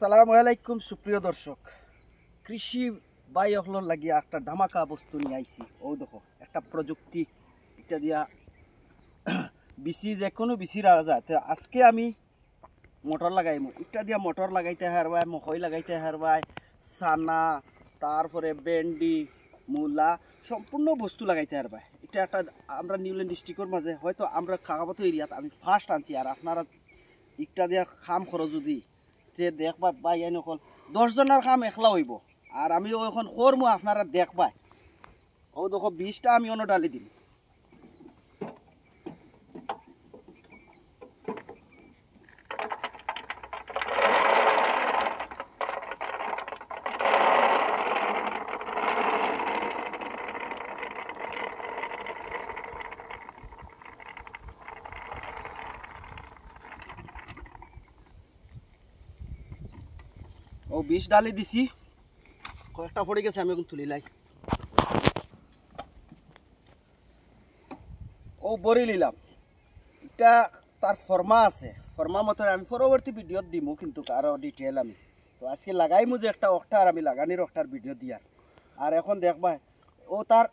আসসালামু আলাইকুম সুপ্রিয় দর্শক, কৃষি বাই হলর লাগিয়া একটা ধামাকা বস্তু নিয়ে আইছি। ও দেখো একটা প্রযুক্তি, এটা দিয়া বিসি যে কোনো বিসি রাখা যায়। তো আজকে আমি মোটর লাগাইমু, এটা দিয়া মোটর লাগাইতে হারবাই, মকই লাগাইতে হারবাই, সানা, তারপরে ভেন্ডি, মূলা, সম্পূর্ণ বস্তু লাগাইতে হারবাই। এটা একটা আমরা নিউল্যান্ড ডিস্ট্রিক্টের মাঝে হয়তো আমরা কাকাবত এরিয়াত আমি ফার্স্ট আনছি। আর আপনারা ইটা দিয়া কাম করো যদি যে দেখবা বা ইয়াই নকল 10 জনের কাম একলা হইব। আর আমি এখন করমু, আপনারা দেখবাই। ও দেখো 20টা আমি অন্য ডালি দিম। ও 20 ডালি দিছি, কয়েকটা পড়ে গেছে, আমি এখন তুলি লাই। ও বড়ি নিলাম, এটা তার ফর্মা আছে, ফর্মা মতো আমি পরবর্তী ভিডিও দিব, কিন্তু আরও ডিটেল আমি তো আজকে লাগাইমু যে একটা অক্টার আমি লাগানির অক্টার ভিডিও দিয়ার। আর এখন দেখবা ও তার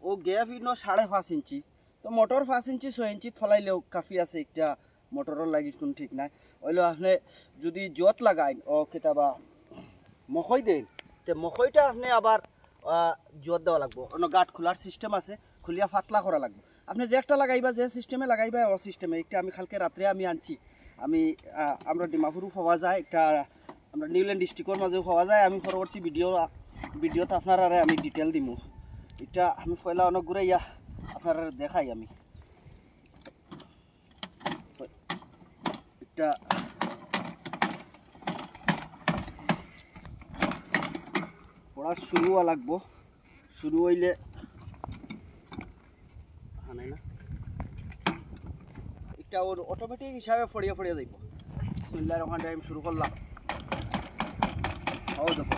ও গ্যাপ ইনো 5.5 ইঞ্চি, তো মোটর 5 ইঞ্চি 6 ইঞ্চি ফলাইলেও কাফি আছে। একটা মোটরের লাগি কোন ঠিক নাই, ওইলো আপনি যদি জত লাগাইন ও কেতাবা মকই দেন, তো মকইটা আপনি আবার জোর দেওয়া লাগবো, অন্য গাঁট খোলার সিস্টেম আছে, খুলিয়া ফাতলা করা লাগবে। আপনি যে একটা লাগাইবা, যে সিস্টেমে লাগাইবা ও সিস্টেমে। একটা আমি কালকে রাত্রে আমি আনছি, আমরা ডিমাপুরও পাওয়া যায়, একটা আমরা নিউল্যান্ড ডিস্ট্রিক্টের মাঝেও পাওয়া যায়। আমি পরবর্তী ভিডিওতে আপনারা আমি ডিটেল দিমু। এটা আমি পয়লা অনেক ঘুরাইয়া আপনারা দেখাই। আমি এটা পড়া শুরু হওয়া লাগবো, শুরু হইলে নাই না, এটা ওর অটোমেটিক হিসাবে ফড়িয়ে ফড়িয়ে যাইব। বিসমিল্লাহির রহমানির রহিম শুরু করলাম। ও দেখো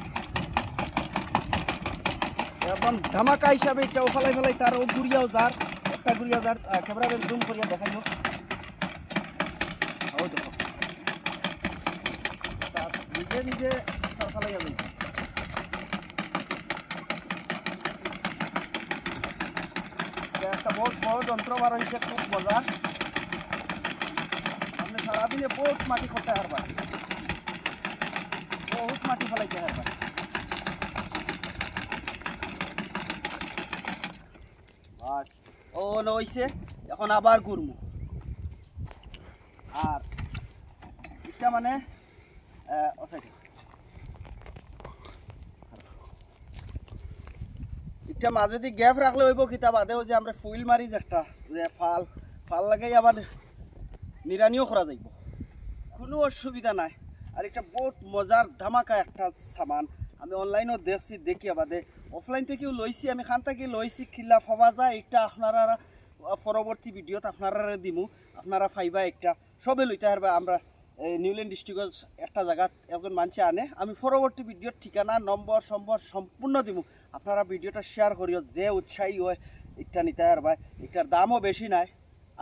একদম ধামাকা হিসাবে এটাও ফেলাই ফেলাই, তার ও ঘুরিয়াও যার একটা ঘুরিয়া যার ক্যামেরা জুম করিয়া দেখাইব। ও দেখো নিজে নিজে তার ফেলাই যাবে। একটা বহুত বড় যন্ত্র বার হয়েছে, খুব মজা। আপনি সারাদিনে বহুত মাটি করতে হারবেন, বহুত মাটি ফেলাইতে হারবেন। বাস ও হইছে, এখন আবার ঘুরমু। আর এটা মানে এটা মাঝে দিয়ে গ্যাপ রাখলে হইব কিতা বাদেও যে আমরা ফুইল মারি যে একটা যে ফাল লাগাই আবার নিরানিও করা যাইব, কোনো অসুবিধা নাই। আর এটা বহুত মজার ধামাকা একটা সামান। আমি অনলাইনেও দেখছি, দেখি বাদে অফলাইন থেকেও লইছি, আমি খান থেকে লইছি। খিলা পাওয়া যায়, এটা আপনারা পরবর্তী ভিডিওতে আপনারা দিমু, আপনারা পাইবা। একটা সবে লইতে পারবে। আমরা নিউল্যান্ড ডিস্ট্রিক্টের একটা জায়গাত একজন মানুষ আনে, আমি পরবর্তী ভিডিওর ঠিকানা নম্বর সম্পূর্ণ দিমু। আপনারা ভিডিওটা শেয়ার করিও, যে উৎসাহী হয় এটা নিতে পারবা। এটার দামও বেশি নাই,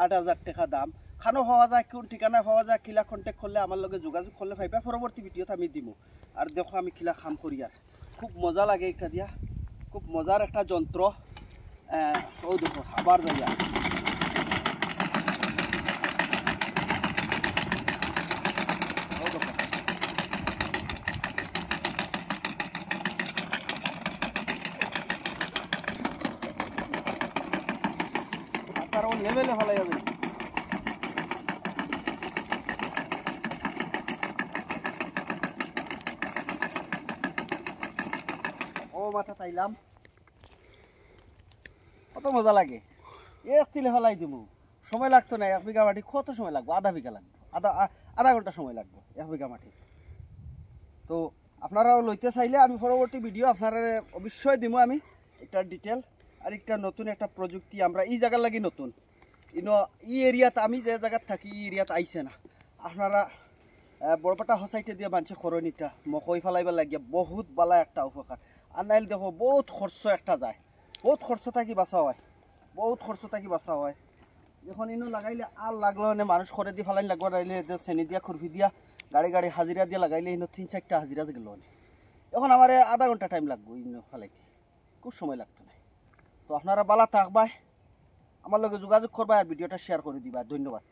8,000 টাকা দাম। খানো পাওয়া যায়, কোন ঠিকানায় পাওয়া যায়, কিলা কন্ট্যাক্ট করলে আমার লগে যোগাযোগ করলে পাইবা। পরবর্তী ভিডিওতে আমি দিমু। আর দেখো আমি কিলা কাম করি, আর খুব মজা লাগে এটা দিয়া, খুব মজার একটা যন্ত্র। ও দেখো আবার যাইয়া লেভেলে ফেলা যাবে। ও মাথা চাইলাম, কত মজা লাগে। এক তিলে ফেলাই দিব, সময় লাগতো না। 1 বিঘা মাটি কত সময় লাগবে? আধা বিঘা লাগবে, আধা ঘন্টা সময় লাগবে 1 বিঘা মাটি। তো আপনারাও লইতে চাইলে আমি পরবর্তী ভিডিও আপনারা অবশ্যই দিব আমি এটার ডিটেল। আর একটা নতুন একটা প্রযুক্তি আমরা এই জায়গার লাগি নতুন, ই এরিয়াত আমি যে জায়গাত থাকি ই এরিয়াত আইছে না। আপনারা বরপেটা সোসাইটি দিয়ে বানছে খরণিটা মকই ফেলাইবার লাগিয়া বহুত বালা একটা উপকার। আর নাইলে দেখো বহুত খরচ একটা যায়, বহুত খরচ থাকি বাঁচা হয়, বহুত খরচ থাকি বাঁচা হয়। এখন ইনো লাগাইলে আর লাগলো মানে মানুষ করে দিয়ে ফেলাইন লাগবে, নাইলে চেনি দিয়া খুরফি দিয়া গাড়ি গাড়ি হাজিরা দিয়ে লাগাইলে ইনো 3-4টা হাজিরা গেল এখন আমার আধা ঘন্টা টাইম লাগবো ইনো ফালাইতে খুব সময় লাগতো না তো আপনারা বালা থাকবাই আমার লগে যোগাযোগ করবা আর ভিডিওটা শেয়ার করে দিবা ধন্যবাদ।